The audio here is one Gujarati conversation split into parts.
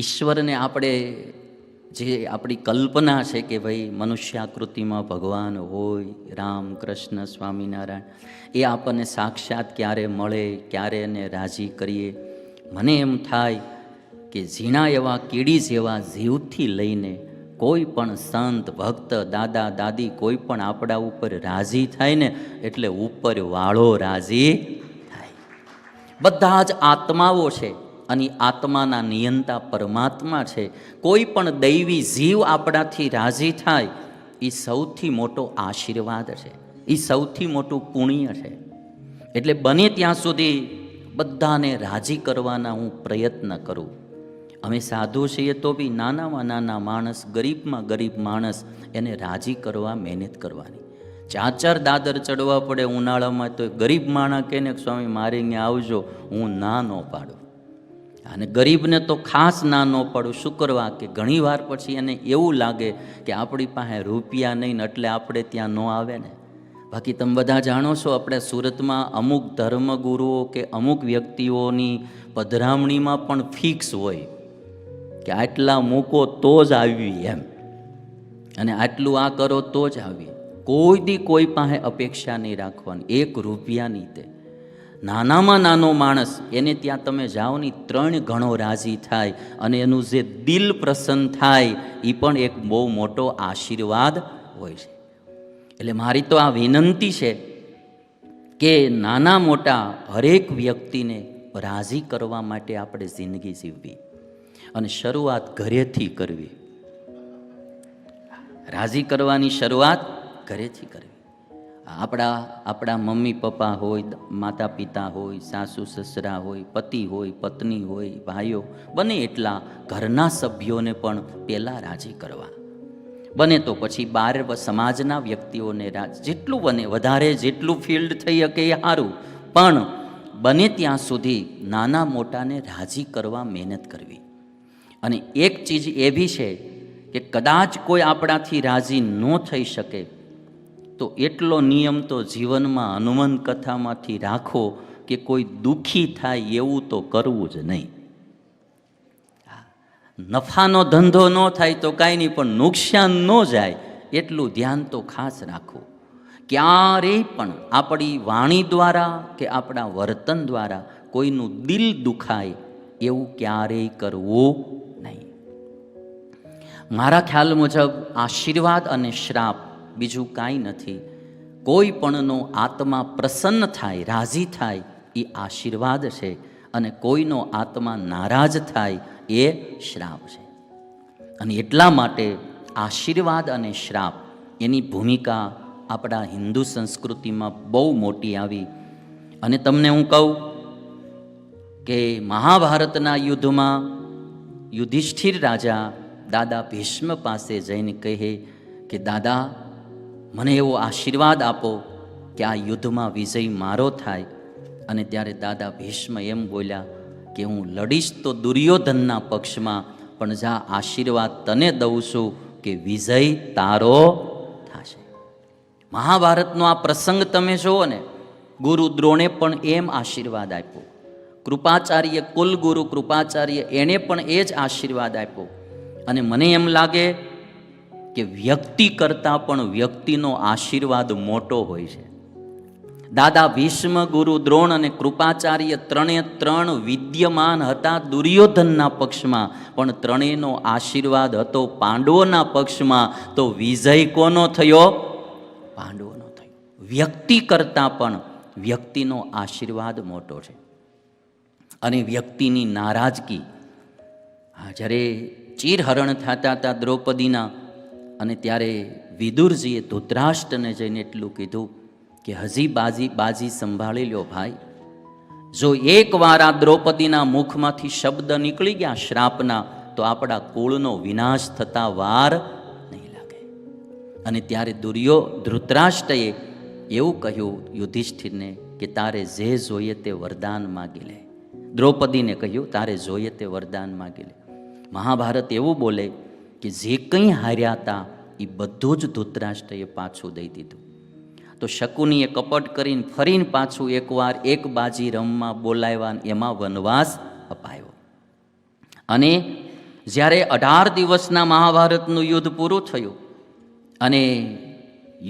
ઈશ્વરને આપણે જે આપણી કલ્પના છે કે ભાઈ મનુષ્યાકૃતિમાં ભગવાન હોય, રામ કૃષ્ણ સ્વામિનારાયણ, એ આપણને સાક્ષાત ક્યારે મળે, ક્યારે એને રાજી કરીએ. મને એમ થાય કે ઝીણા એવા કીડી જેવા જીવથી લઈને કોઈ પણ સંત ભક્ત દાદા દાદી કોઈ પણ આપણા ઉપર રાજી થાય ને એટલે ઉપર વાળો રાજી થાય. બધા જ આત્માઓ છે અને આત્માના નિયંતા પરમાત્મા છે. કોઈ પણ દૈવી જીવ આપણાથી રાજી થાય એ સૌથી મોટો આશીર્વાદ છે, એ સૌથી મોટું પુણ્ય છે. એટલે બને ત્યાં સુધી બધાને રાજી કરવાના હું પ્રયત્ન કરું. અમે સાધુ છીએ તો બી નાનામાં નાના માણસ, ગરીબમાં ગરીબ માણસ, એને રાજી કરવા મહેનત કરવાની. 4 દાદર ચડવા પડે ઉનાળામાં તો ગરીબ માણસ કહે ને સ્વામી મારે અહીંયા આવજો, હું ના ન પાડું. અને ગરીબને તો ખાસ ના ન પાડું. શું કરવા કે ઘણી વાર પછી એને એવું લાગે કે આપણી પાસે રૂપિયા નહીં ને એટલે આપણે ત્યાં ન આવે ને. બાકી તમે બધા જાણો છો આપણે સુરતમાં અમુક ધર્મગુરુઓ કે અમુક વ્યક્તિઓની પધરામણીમાં પણ ફિક્સ હોય કે આટલા મૂકો તો જ આવી એમ, અને આટલું આ કરો તો જ આવી. કોઈ દી કોઈ પાસે અપેક્ષા નહીં રાખવાની, 1 રૂપિયાની. તે નાનામાં નાનો માણસ એને ત્યાં તમે જાઓ ને 3 ગણો રાજી થાય, અને એનું જે દિલ પ્રસન્ન થાય એ પણ એક બહુ મોટો આશીર્વાદ હોય છે. એટલે મારી તો આ વિનંતી છે કે નાના મોટા હરેક વ્યક્તિને રાજી કરવા માટે આપણે જિંદગી જીવવી, અને શરૂઆત ઘરેથી કરવી. રાજી કરવાની શરૂઆત ઘરેથી કરવી. આપણા મમ્મી પપ્પા હોય, માતા પિતા હોય, સાસુ સસરા હોય, પતિ હોય, પત્ની હોય, ભાઈઓ, બને એટલા ઘરના સભ્યોને પણ પહેલાં રાજી કરવા. બને તો પછી બહાર સમાજના વ્યક્તિઓને જેટલું બને વધારે, જેટલું ફિલ્ડ થઈ શકે એ સારું, પણ બને ત્યાં સુધી નાના મોટાને રાજી કરવા મહેનત કરવી. અને એક ચીજ એ બી છે કે કદાચ કોઈ આપણાથી રાજી ન થઈ શકે તો એટલો નિયમ તો જીવનમાં હનુમાન કથામાંથી રાખો કે કોઈ દુઃખી થાય એવું તો કરવું જ નહીં. નફાનો ધંધો ન થાય તો કાંઈ નહીં, પણ નુકસાન ન જાય એટલું ધ્યાન તો ખાસ રાખવું. ક્યારેય પણ આપણી વાણી દ્વારા કે આપણા વર્તન દ્વારા કોઈનું દિલ દુખાય એવું ક્યારેય કરવું નહીં. મારા ખ્યાલ મુજબ આશીર્વાદ અને શ્રાપ બીજું કાંઈ નથી. કોઈ પણનો આત્મા પ્રસન્ન થાય, રાજી થાય એ આશીર્વાદ છે, અને કોઈનો આત્મા નારાજ થાય એ શ્રાપ છે. અને એટલા માટે આશીર્વાદ અને શ્રાપ એની ભૂમિકા આપણા હિન્દુ સંસ્કૃતિમાં બહુ મોટી આવી. અને તમને હું કહું કે મહાભારતના યુદ્ધમાં યુધિષ્ઠિર રાજા દાદા ભીષ્મ પાસે જઈને કહે કે દાદા મને એવો આશીર્વાદ આપો કે આ યુદ્ધમાં વિજય મારો થાય. અને ત્યારે દાદા ભીષ્મ એમ બોલ્યા કે હું લડીશ તો દુર્યોધનના પક્ષમાં, પણ જા આશીર્વાદ તને દઉં છું કે વિજય તારો થશે. મહાભારતનો આ પ્રસંગ તમે જુઓ ને, ગુરુ દ્રોણે પણ એમ આશીર્વાદ આપ્યો, કૃપાચાર્ય કુલગુરુ કૃપાચાર્ય એણે પણ એ જ આશીર્વાદ આપ્યો. અને મને એમ લાગે કે વ્યક્તિ કરતાં પણ વ્યક્તિનો આશીર્વાદ મોટો હોય છે. દાદા ભીષ્મ, ગુરુ દ્રોણ અને કૃપાચાર્ય 3 વિદ્યમાન હતા દુર્યોધનના પક્ષમાં, પણ 3નો આશીર્વાદ હતો પાંડવોના પક્ષમાં. તો વિજય કોનો થયો? પાંડવોનો થયો. વ્યક્તિ કરતાં પણ વ્યક્તિનો આશીર્વાદ મોટો છે. અને વ્યક્તિની નારાજગી, જ્યારે ચીરહરણ થતા હતા દ્રૌપદીના, અને ત્યારે વિદુરજીએ ધૃતરાષ્ટ્રને જઈને એટલું કીધું કે હજી બાજી સંભાળી લ્યો ભાઈ, જો એકવાર આ દ્રૌપદીના મુખમાંથી શબ્દ નીકળી ગયા શ્રાપના તો આપણા કુળનો વિનાશ થતા વાર નહીં લાગે. અને ત્યારે ધૃતરાષ્ટ્રએ એવું કહ્યું યુધિષ્ઠિરને કે તારે જે જોઈએ તે વરદાન માગી લે. દ્રૌપદીને કહ્યું તારે જોઈએ તે વરદાન માગી લે. મહાભારત એવું બોલે કે જે કંઈ હાર્યા હતા એ બધું જ ધૃતરાષ્ટ્રએ પાછું દઈ દીધું. તો શકુનીએ કપટ કરીને ફરીને પાછું એકવાર એક બાજી રમવા બોલાવ્યા, એમાં વનવાસ અપાયો. અને જ્યારે 18 દિવસના મહાભારતનું યુદ્ધ પૂરું થયું અને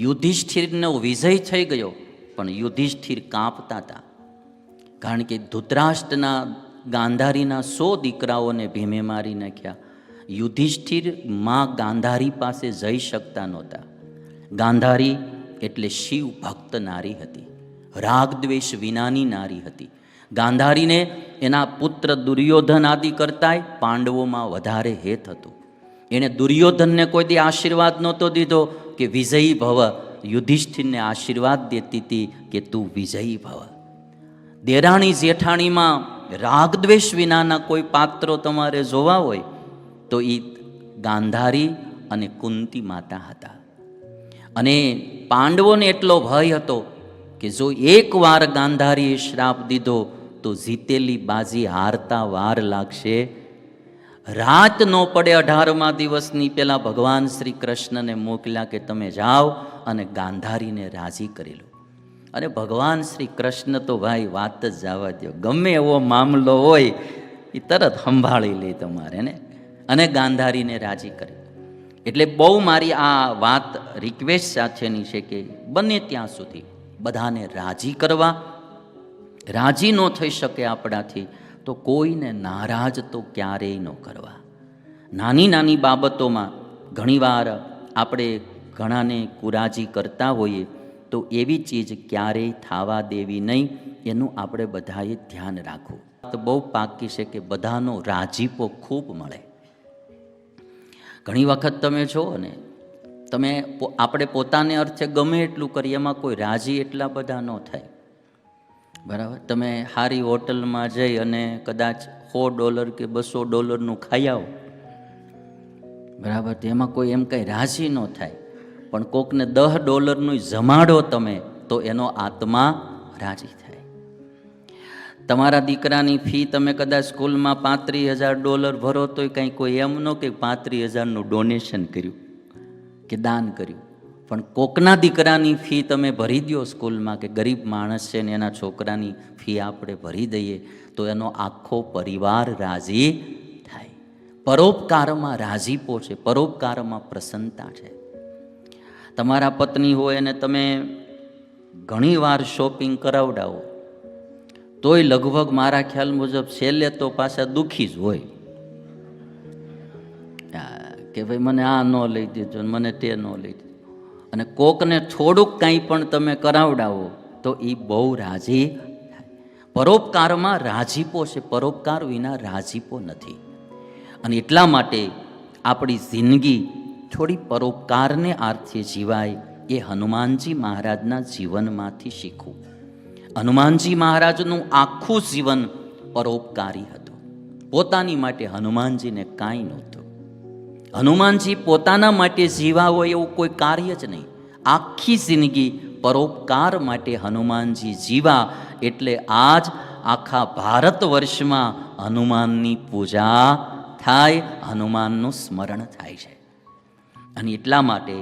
યુધિષ્ઠિરનો વિજય થઈ ગયો, પણ યુધિષ્ઠિર કાંપતા હતા. કારણ કે ધૃતરાષ્ટ્રના ગાંધારીના 100 દીકરાઓને ભીમે મારી નાખ્યા. યુધિષ્ઠિર માં ગાંધારી પાસે જઈ શકતા નહોતા. ગાંધારી એટલે શિવ ભક્ત નારી હતી, રાગદ્વેષ વિનાની નારી હતી. ગાંધારીને એના પુત્ર દુર્યોધન આદિ કરતાંય પાંડવોમાં વધારે હેત હતું. એણે દુર્યોધનને કોઈ દી આશીર્વાદ નહોતો દીધો કે વિજયી ભવ. યુધિષ્ઠિરને આશીર્વાદ દેતી હતી કે તું વિજયી ભવ. દેરાણી જેઠાણીમાં રાગદ્વેષ વિનાના કોઈ પાત્રો તમારે જોવા હોય તો એ ગાંધારી અને કુંતી માતા હતા. અને પાંડવોને એટલો ભય હતો કે જો એકવાર ગાંધારીએ શ્રાપ દીધો તો જીતેલી બાજી હારતા વાર લાગશે. રાત ન પડે 18મા દિવસની પહેલા ભગવાન શ્રી કૃષ્ણને મોકલ્યા કે તમે જાઓ અને ગાંધારીને રાજી કરી લો. અને ભગવાન શ્રી કૃષ્ણ તો ભાઈ વાત જ જવા દો, ગમે એવો મામલો હોય એ તરત સંભાળી લે તમારે ને, અને ગાંધારીને રાજી કરે. એટલે બહુ મારી આ વાત રિક્વેસ્ટ સાથેની છે કે બને ત્યાં સુધી બધાને રાજી કરવા. રાજી ન થઈ શકે આપણાથી તો કોઈને નારાજ તો ક્યારેય ન કરવા. નાની નાની બાબતોમાં ઘણીવાર આપણે ઘણાને કુરાજી કરતા હોઈએ તો એવી ચીજ ક્યારેય થવા દેવી નહીં, એનું આપણે બધાએ ધ્યાન રાખવું. તો બહુ પાકી છે કે બધાનો રાજીપો ખૂબ મળે. ઘણી વખત તમે જુઓ ને, તમે આપણે પોતાને અર્થે ગમે એટલું કરીએ, એમાં કોઈ રાજી એટલા બધા ન થાય. બરાબર, તમે સારી હોટલમાં જઈ અને કદાચ $100 કે $200 ખાઈ આવો, બરાબર, તો એમાં કોઈ એમ કંઈ રાજી ન થાય. પણ કોકને $10 જમાડો તમે તો એનો આત્મા રાજી થાય. તમારા દીકરાની ફી તમે કદાચ સ્કૂલમાં $35,000 ભરો તો કંઈ કોઈ એમ ન કે 35,000નું ડોનેશન કર્યું કે દાન કર્યું. પણ કોકના દીકરાની ફી તમે ભરી દો સ્કૂલમાં, કે ગરીબ માણસ છે ને એના છોકરાની ફી આપણે ભરી દઈએ તો એનો આખો પરિવાર રાજી થાય. પરોપકારમાં રાજીપો છે, પરોપકારમાં પ્રસન્નતા છે. તમારા પત્ની હોય અને તમે ઘણીવાર શોપિંગ કરાવડાવો તોય લગભગ મારા ખ્યાલ મુજબ છેલ્લે તો પાછા દુઃખી જ હોય કે ભાઈ મને આ ન લઈ દીધું, મને તે ન લઈ દીધું. અને કોકને થોડુંક કાંઈ પણ તમે કરાવડાવો તો એ બહુ રાજી થાય. પરોપકારમાં રાજીપો છે, પરોપકાર વિના રાજીપો નથી. અને એટલા માટે આપણી જિંદગી થોડી પરોપકારને આર્થે જીવાય એ હનુમાનજી મહારાજના જીવનમાંથી શીખવું. હનુમાનજી મહારાજનું આખું જીવન પરોપકારી હતું. પોતાની માટે હનુમાનજીને કાંઈ નહોતું. હનુમાનજી પોતાના માટે જીવા હોય એવું કોઈ કાર્ય જ નહીં. આખી જિંદગી પરોપકાર માટે હનુમાનજી જીવા. એટલે આજ આખા ભારત વર્ષમાં હનુમાનની પૂજા થાય, હનુમાનનું સ્મરણ થાય છે. અને એટલા માટે